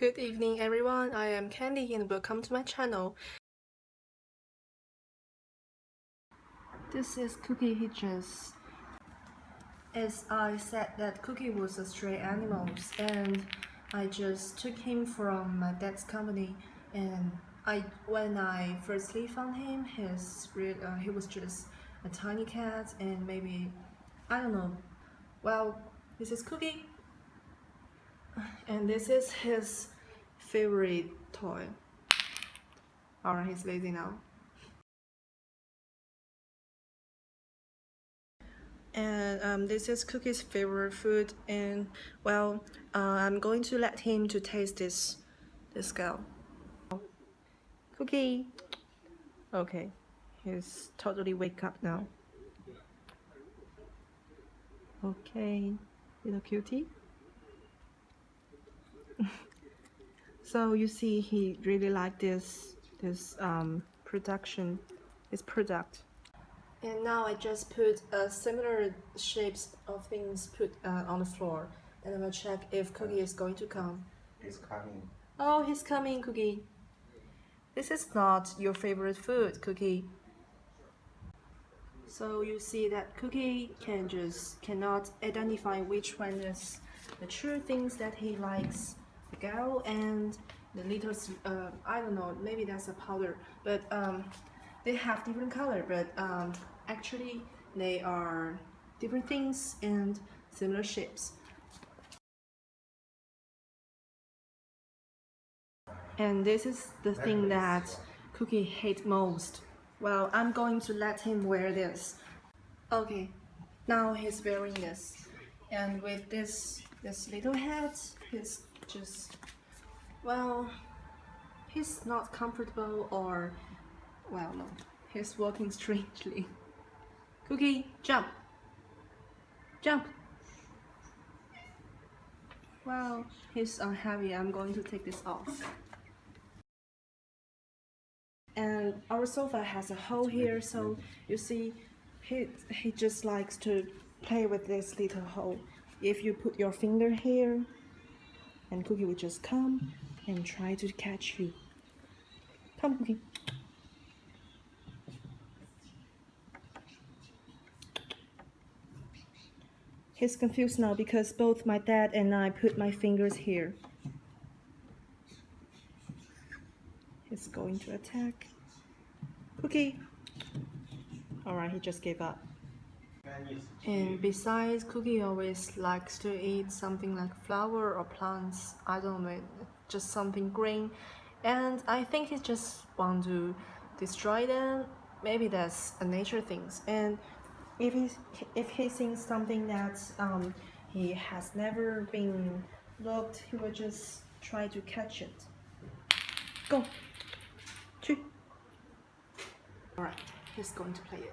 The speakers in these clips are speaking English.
Good evening everyone, I am Candy and welcome to my channel. This is Cookie. As I said that Cookie was a stray animal and I just took him from my dad's company, and when I firstly found him, he was just a tiny cat, and maybe, I don't know. Well, this is Cookie and this is his favorite toy. Alright, he's lazy now. And this is Cookie's favorite food, and well, I'm going to let him to taste this girl. Cookie. Okay, he's totally wake up now. Okay, little cutie. So you see, he really liked this product. And now I just put similar shapes of things put on the floor, and I'm gonna check if Cookie is going to come. He's coming. Oh, he's coming, Cookie. This is not your favorite food, Cookie. So you see that Cookie cannot identify which one is the true things that he likes, the girl and the little I don't know, maybe that's a powder, but they have different color, but actually they are different things and similar shapes. And this is the thing that Cookie hates most. Well, I'm going to let him wear this. Okay, now he's wearing this, and with this little hat, he's just, well, he's not comfortable, or, well, no, he's walking strangely. Cookie, jump! Jump! Well, he's unhappy. I'm going to take this off. And our sofa has a hole here, so you see, he just likes to play with this little hole. If you put your finger here, and Cookie will just come and try to catch you. Come, Cookie. He's confused now because both my dad and I put my fingers here. He's going to attack. Cookie. Alright, he just gave up. And besides, Cookie always likes to eat something like flower or plants. I don't know, just something green. And I think he just want to destroy them. Maybe that's a nature thing. And if he sees something that he has never been looked, he will just try to catch it. Go. Alright, he's going to play it.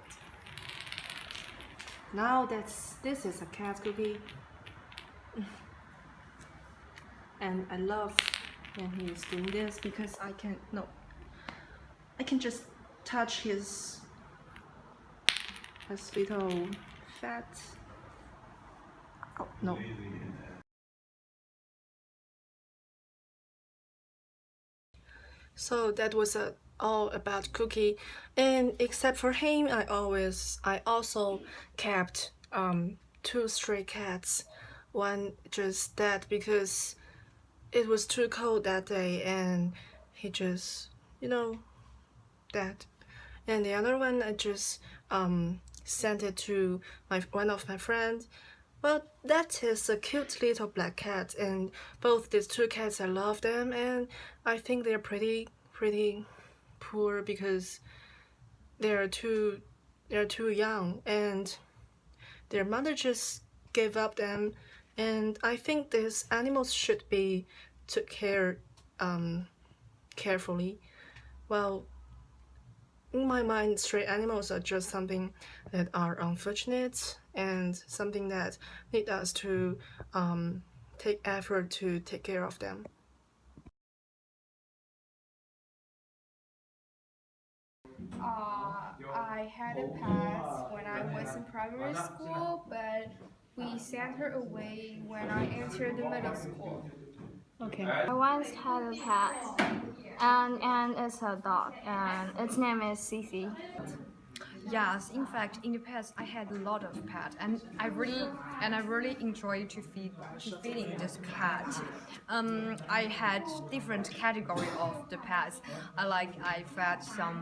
Now this is a cat, Cookie. And I love when he's doing this because I can just touch his little fat. Oh no. So that was all about Cookie, and except for him, I also kept 2 stray cats. One just dead because it was too cold that day, and he just, dead. And the other one I just sent it to one of my friends. Well, that is a cute little black cat, and both these 2 cats, I love them, and I think they're pretty poor because they're too young, and their mother just gave up them, and I think these animals should be took care carefully. Well, in my mind, stray animals are just something that are unfortunate and something that need us to take effort to take care of them. I had a pet when I was in primary school, but we sent her away when I entered the middle school. Okay. I once had a pet, and it's a dog, and its name is Cici. Yes, in fact, in the past I had a lot of pets, and I really enjoy to feeding this pet. I had different category of the pets. I fed some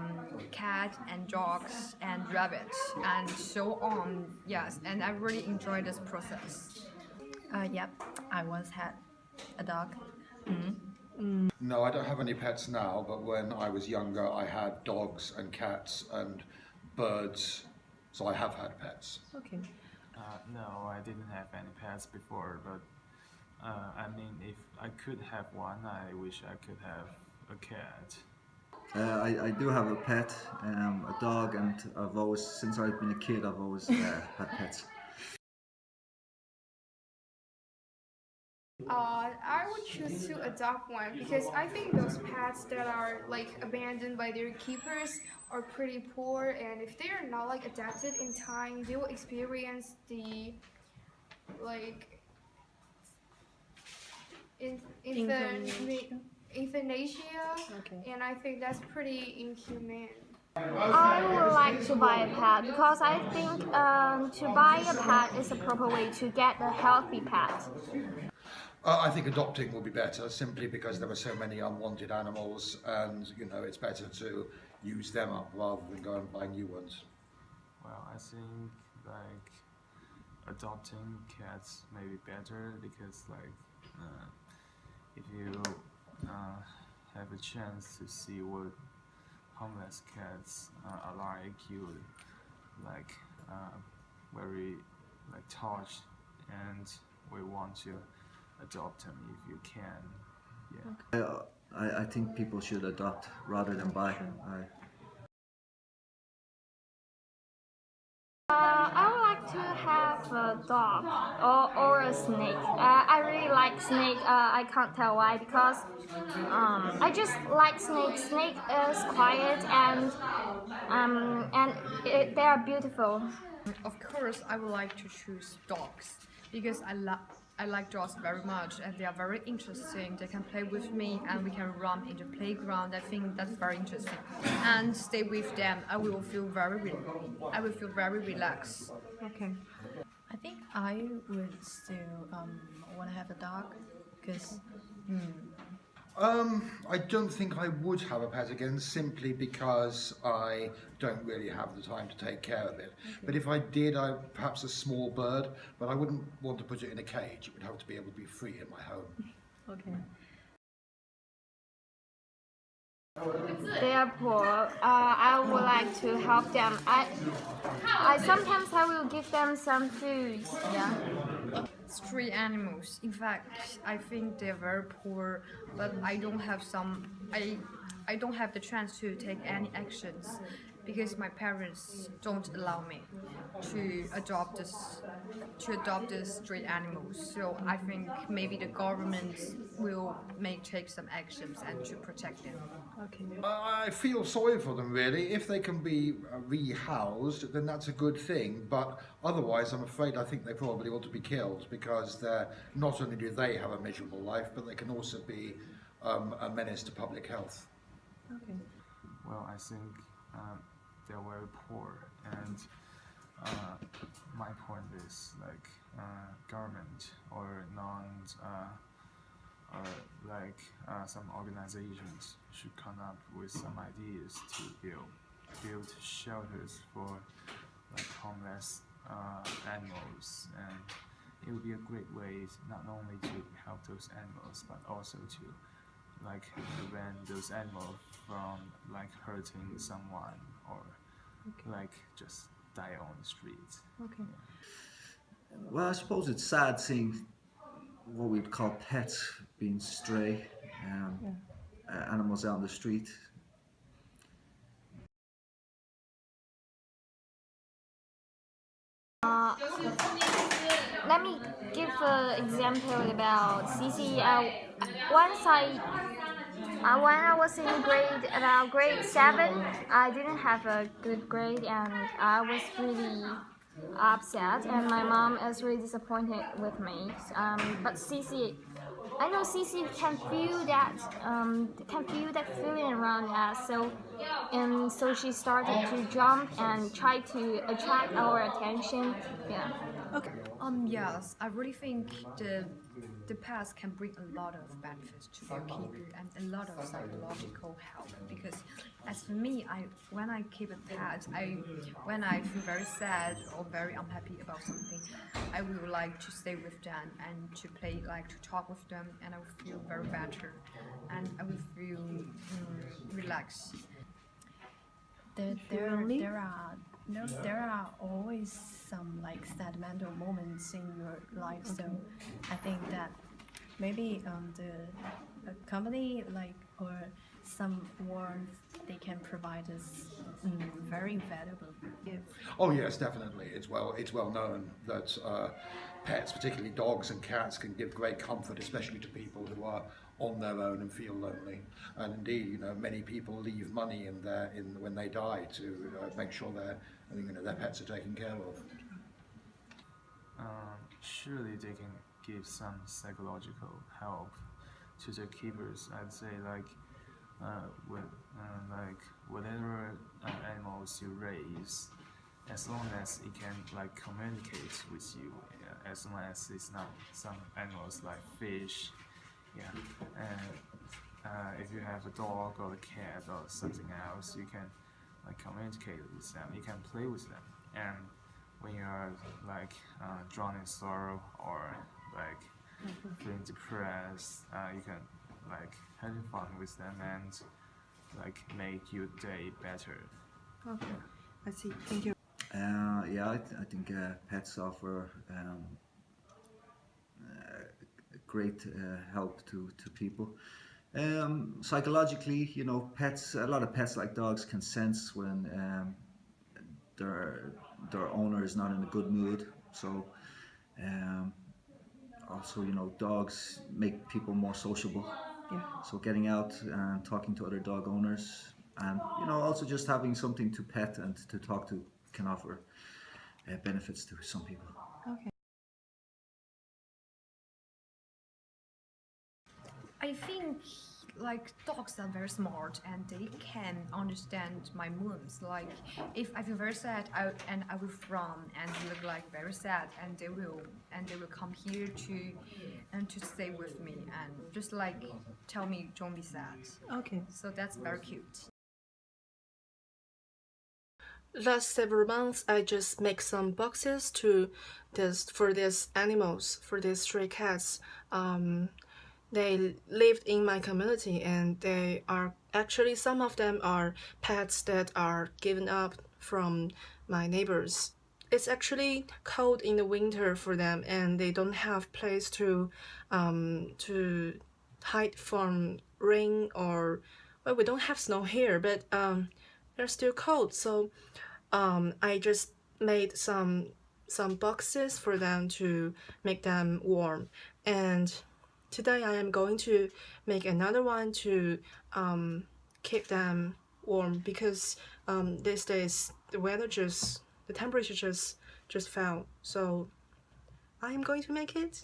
cat and dogs and rabbits and so on. Yes, and I really enjoy this process. Yep, I once had a dog. No, I don't have any pets now, but when I was younger, I had dogs and cats and birds, so I have had pets. Okay. No, I didn't have any pets before, but I mean, if I could have one, I wish I could have a cat. I do have a pet, a dog, and since I've been a kid, I've always had pets. I would choose to adopt one because I think those pets that are like abandoned by their keepers are pretty poor, and if they are not like adapted in time, they will experience the like euthanasia, Okay. and I think that's pretty inhumane. I would like to buy a pet because I think to buy a pet is a proper way to get a healthy pet. I think adopting will be better simply because there are so many unwanted animals, and it's better to use them up rather than go and buy new ones. Well, I think like adopting cats may be better because if you have a chance to see what homeless cats are like, you would very touched, and we want to adopt them if you can. Yeah. I think people should adopt rather than buy. I would like to have a dog or a snake. I really like snake. I can't tell why because I just like snake. Snake is quiet and they are beautiful. Of course, I would like to choose dogs because I like dogs very much, and they are very interesting. They can play with me, and we can run in the playground. I think that's very interesting. And stay with them, I will feel very relaxed. Okay. I think I would still want to have a dog because I don't think I would have a pet again simply because I don't really have the time to take care of it. But if I did, perhaps a small bird, but I wouldn't want to put it in a cage. It would have to be able to be free in my home. Okay. They are poor. I would like to help them. I sometimes I will give them some food. Yeah. Street animals. In fact, I think they're very poor, but I don't have the chance to take any actions because my parents don't allow me to adopt this street animals. So I think maybe the government will take some actions and to protect them. Okay. I feel sorry for them really. If they can be rehoused, then that's a good thing. But otherwise, I'm afraid I think they probably ought to be killed because not only do they have a miserable life, but they can also be a menace to public health. Okay. Well, I think they're very poor, and my point is government or some organizations should come up with some ideas to build shelters for homeless animals, and it would be a great way not only to help those animals but also to prevent those animals from hurting someone or just die on the street. Okay. Well, I suppose it's sad seeing what we'd call pets being stray animals out on the street. Let me give an example about Cici. When I was in grade 7, I didn't have a good grade and I was really upset, and my mom is really disappointed with me. But Cici I know Cici can feel that feeling around us. So she started to jump and try to attract our attention. Yeah. Yes, I really think the pets can bring a lot of benefits to their keeper and a lot of psychological help. Because as for me, when I keep a pet, when I feel very sad or very unhappy about something, I would like to stay with them and to play, like to talk with them, and I will feel very better, and I will feel relaxed. There are always some like sentimental moments in your life. So I think that maybe the company like or some warmth they can provide us very valuable. Oh yes, definitely. It's well known that pets, particularly dogs and cats, can give great comfort, especially to people who are on their own and feel lonely. And indeed, you know, many people leave money when they die to make sure their pets are taken care of. Surely they can give some psychological help to the keepers. I'd say like whatever animals you raise, as long as it can like communicate with you, as long as it's not some animals like fish, yeah. And if you have a dog or a cat or something else, you can like communicate with them. You can play with them, and when you're like drawn in sorrow or like feeling depressed, you can like have fun with them and like make your day better. Okay, I see. Thank you. Yeah, I think pets offer great help to people. Psychologically, you know, a lot of pets like dogs can sense when their owner is not in a good mood. So also, you know, dogs make people more sociable. Yeah. So getting out and talking to other dog owners, and you know, also just having something to pet and to talk to can offer benefits to some people. Okay. I think like dogs are very smart and they can understand my moods. Like if I feel very sad, I will frown and look like very sad, and they will come here to stay with me and just like tell me don't be sad. Okay. So that's very cute. Last several months, I just make some boxes for these animals, for these stray cats. They lived in my community, and they are actually some of them are pets that are given up from my neighbors. It's actually cold in the winter for them, and they don't have place to hide from rain or well, we don't have snow here, but they're still cold. So I just made some boxes for them to make them warm, and today I am going to make another one to keep them warm because these days the temperature just fell. So I am going to make it